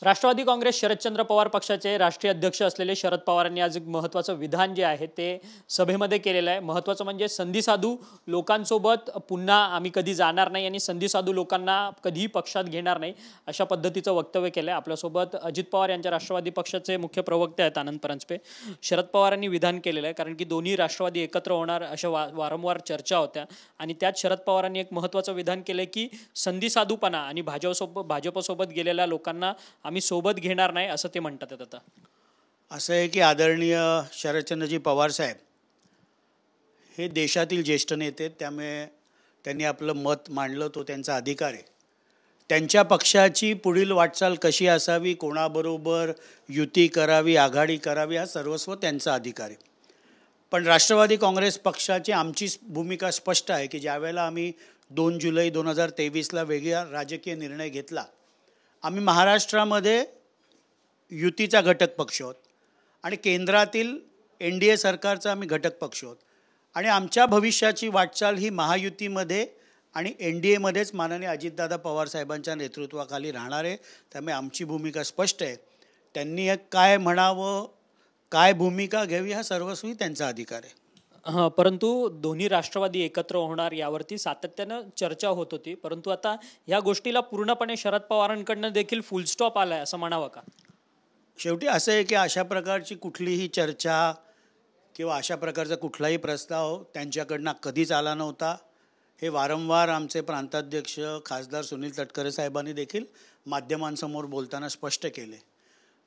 राष्ट्रवादी काँग्रेस शरदचंद्र पवार पक्षाचे राष्ट्रीय अध्यक्ष असलेले शरद पवारांनी आज एक महत्त्वाचं विधान जे आहे ते सभेमध्ये केलेलं आहे। महत्त्वाचं म्हणजे संधी साधू लोकांसोबत पुन्हा आम्ही कधी जाणार नाही आणि संधी साधू लोकांना कधीही पक्षात घेणार नाही अशा पद्धतीचं वक्तव्य केलं आहे। आपल्यासोबत अजित पवार यांच्या राष्ट्रवादी पक्षाचे मुख्य प्रवक्ते आहेत आनंद परांजपे। शरद पवारांनी विधान केलेलं आहे कारण की दोन्ही राष्ट्रवादी एकत्र होणार अशा वारंवार चर्चा होत्या आणि त्यात शरद पवारांनी एक महत्त्वाचं विधान केलं की संधी साधूपणा आणि भाजपसोबत गेलेल्या लोकांना आम्ही सोबत घेणार नाही असं ते म्हणतात आहेत। आता असं आहे की आदरणीय शरदचंद्रजी पवार साहेब हे देशातील ज्येष्ठ नेते, त्यामुळे त्यांनी आपलं मत मांडलं, तो त्यांचा अधिकार आहे। त्यांच्या पक्षाची पुढील वाटचाल कशी असावी, कोणाबरोबर युती करावी, आघाडी करावी, हा सर्वस्व त्यांचा अधिकार आहे। पण राष्ट्रवादी काँग्रेस पक्षाची आमची भूमिका स्पष्ट आहे की ज्यावेळेला आम्ही 2 जुलै 2023ला वेगळा राजकीय निर्णय घेतला, आम्ही महाराष्ट्रामध्ये युतीचा घटक पक्ष आहोत आणि केंद्रातील NDA सरकारचा आम्ही घटक पक्ष आहोत आणि आमच्या भविष्याची वाटचाल ही महायुतीमध्ये आणि NDA मध्येच माननीय अजितदादा पवार साहेबांच्या नेतृत्वाखाली राहणार आहे। त्यामुळे आमची भूमिका स्पष्ट आहे। त्यांनी काय म्हणावं, काय भूमिका घ्यावी, हा सर्वस्वी त्यांचा अधिकार आहे। परंतु दोन्ही राष्ट्रवादी एकत्र होणार यावरती सातत्यानं चर्चा होत होती, परंतु आता या गोष्टीला पूर्णपणे शरद पवारांकडनं देखील फुल स्टॉप आलाय असं म्हणावं का? शेवटी असं आहे की अशा प्रकारची कुठलीही चर्चा किंवा अशा प्रकारचा कुठलाही प्रस्ताव त्यांच्याकडनं कधीच आला नव्हता। हे वारंवार आमचे प्रांताध्यक्ष खासदार सुनील तटकरे साहेबांनी देखील माध्यमांसमोर बोलताना स्पष्ट केले।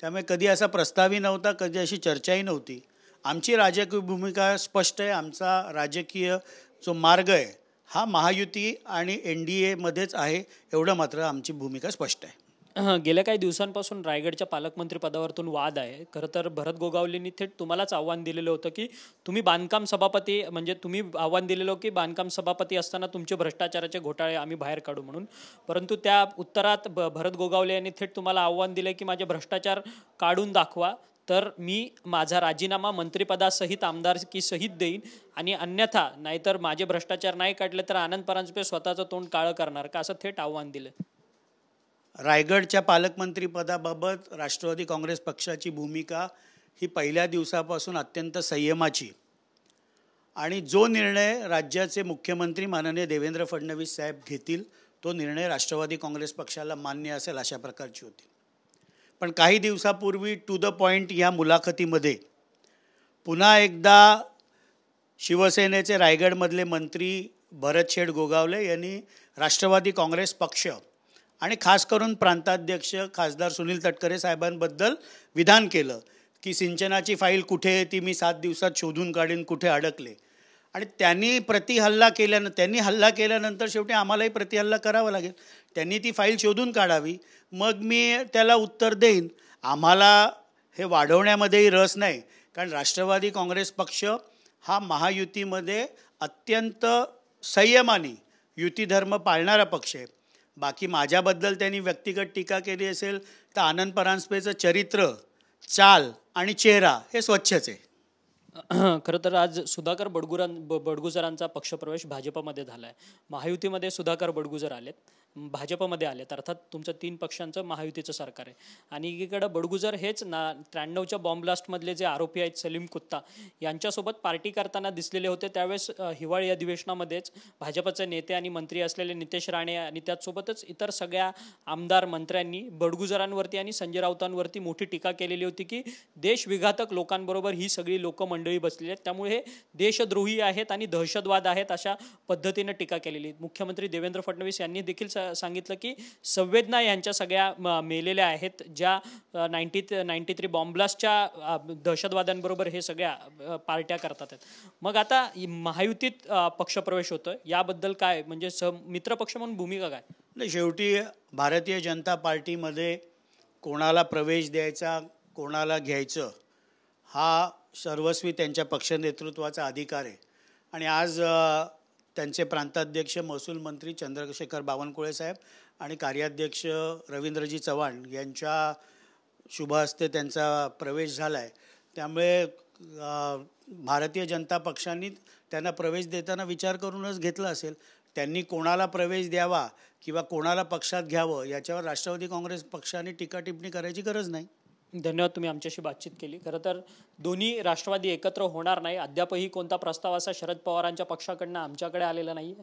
त्यामुळे कधी असा प्रस्तावही नव्हता, कधी अशी चर्चाही नव्हती। आमची राजकीय भूमिका स्पष्ट आहे। आमचा राजकीय जो मार्ग आहे हा महायुती आणि NDA मध्येच आहे, एवढं मात्र आमची भूमिका स्पष्ट आहे। गेल्या काही दिवसांपासून रायगडच्या पालकमंत्री पदावरून वाद आहे। खरं तर भरत गोगावलेंनी थेट तुम्हालाच आव्हान दिलेलं होतं की तुम्ही बांधकाम सभापती, म्हणजे तुम्ही आव्हान दिलेलं की बांधकाम सभापती असताना तुमचे भ्रष्टाचाराचे घोटाळे आम्ही बाहेर काढू म्हणून, परंतु त्या उत्तरात भरत गोगावले यांनी थेट तुम्हाला आव्हान दिले की माझे भ्रष्टाचार काढून दाखवा, तर मी माझा राजीनामा मंत्रिपदासहित आमदारकीसहित देईन आणि अन्यथा नाहीतर माझे भ्रष्टाचार नाही काढले तर आनंद परांजपे स्वतःचं तोंड काळं करणार का, असं थेट आव्हान दिलं। रायगडच्या पालकमंत्रीपदाबाबत राष्ट्रवादी काँग्रेस पक्षाची भूमिका ही पहिल्या दिवसापासून अत्यंत संयमाची आणि जो निर्णय राज्याचे मुख्यमंत्री माननीय देवेंद्र फडणवीस साहेब घेतील तो निर्णय राष्ट्रवादी काँग्रेस पक्षाला मान्य असेल अशा प्रकारची होती। पण काही दिवसापूर्वी टू द पॉईंट या मुलाखतीमध्ये पुन्हा एकदा शिवसेनेचे रायगडमधले मंत्री भरत गोगावले यांनी राष्ट्रवादी काँग्रेस पक्ष आणि खास करून प्रांताध्यक्ष खासदार सुनील तटकरे साहेबांबद्दल विधान केलं की सिंचनाची फाईल कुठे आहे, ती मी 7 दिवसात शोधून काढीन, कुठे अडकले। आणि त्यांनी हल्ला केल्यानंतर शेवटी आम्हालाही प्रतिहल्ला करावा लागेल। त्यांनी ती फाईल शोधून काढावी, मग मी त्याला उत्तर देईन। आम्हाला हे वाढवण्यामध्येही रस नाही, कारण राष्ट्रवादी काँग्रेस पक्ष हा महायुतीमध्ये अत्यंत संयमाने युतीधर्म पाळणारा पक्ष आहे। बाकी माझ्याबद्दल त्यांनी व्यक्तिगत टीका केली असेल तर आनंद परांजपेचं चरित्र, चाल आणि चेहरा हे स्वच्छच आहे। खरं तर आज सुधाकर बडगुजरांचा पक्षप्रवेश भाजपमध्ये झाला आहे। महायुतीमध्ये सुधाकर बडगुजर आलेत, भाजपमध्ये आलेत, अर्थात तुमचं 3 पक्षांचं महायुतीचं सरकार आहे आणि एकीकडे बडगुजर हेच 93च्या बॉम्ब ब्लास्टमधले जे आरोपी आहेत सलीम कुत्ता यांच्यासोबत पार्टी करताना दिसलेले होते। त्यावेळेस हिवाळी अधिवेशनामध्येच भाजपचे नेते आणि मंत्री असलेले नितेश राणे आणि त्याचसोबतच इतर सगळ्या आमदार मंत्र्यांनी बडगुजरांवरती आणि संजय राऊतांवरती मोठी टीका केलेली होती की देशविघातक लोकांबरोबर ही सगळी लोक मंडळी बसलेली आहेत, त्यामुळे हे देशद्रोही आहेत आणि दहशतवाद आहेत अशा पद्धतीने टीका केलेली। मुख्यमंत्री देवेंद्र फडणवीस यांनी देखील सांगितलं की संवेदना यांच्या सगळ्या मेलेल्या आहेत, ज्या 93 बॉम्ब ब्लास्टच्या दहशतवाद्यांबरोबर हे सगळ्या पार्ट्या करतात आहेत। मग आता महायुतीत पक्षप्रवेश होतोय, याबद्दल काय म्हणजे मित्रपक्ष म्हणून भूमिका काय? नाही, शेवटी भारतीय जनता पार्टीमध्ये कोणाला प्रवेश द्यायचा, कोणाला घ्यायचं हा सर्वस्वी त्यांच्या पक्ष नेतृत्वाचा अधिकार आहे। आणि आज त्यांचे प्रांताध्यक्ष महसूल मंत्री चंद्रशेखर बावनकुळे साहेब आणि कार्याध्यक्ष रवींद्रजी चव्हाण यांच्या शुभ हस्ते त्यांचा प्रवेश झाला आहे। त्यामुळे भारतीय जनता पक्षाने त्यांना प्रवेश देताना विचार करूनच घेतला असेल। त्यांनी कोणाला प्रवेश द्यावा किंवा कोणाला पक्षात घ्यावं याच्यावर राष्ट्रवादी काँग्रेस पक्षाने टीका टिप्पणी करायची गरज नाही. धन्यवाद, तुम्ही आमच्याशी बातचीत केली. खरं तर दोन्ही राष्ट्रवादी एकत्र होणार नाही, अद्यापही कोणता प्रस्ताव असा शरद पवारांच्या पक्षाकडनं आमच्याकडे आलेला नाही.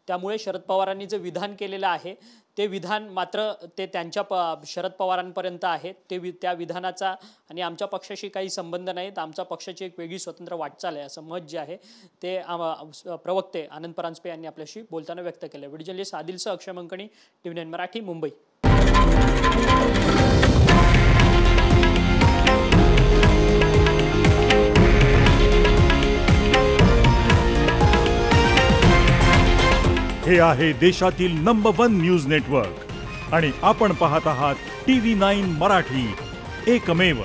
त्यामुळे शरद पवारांनी जे विधान केलेलं आहे ते विधान मात्र ते त्यांच्या शरद पवारांपर्यंत आहे. त्या विधानाचा आणि आमच्या पक्षाशी काही संबंध नाहीत. आमच्या पक्षाची एक वेगळी स्वतंत्र वाटचाल आहे असं मत जे आहे ते प्रवक्ते आनंद परांजपे यांनी आपल्याशी बोलताना व्यक्त केलं. व्हिडिओ जर्नलिस्ट आदिलसह अक्षय मंकणी, TV9 मराठी, मुंबई. हे आहे देशातील नंबर 1 न्यूज नेटवर्क आणि आपण पाहत आहात TV9 मराठी, एकमेव.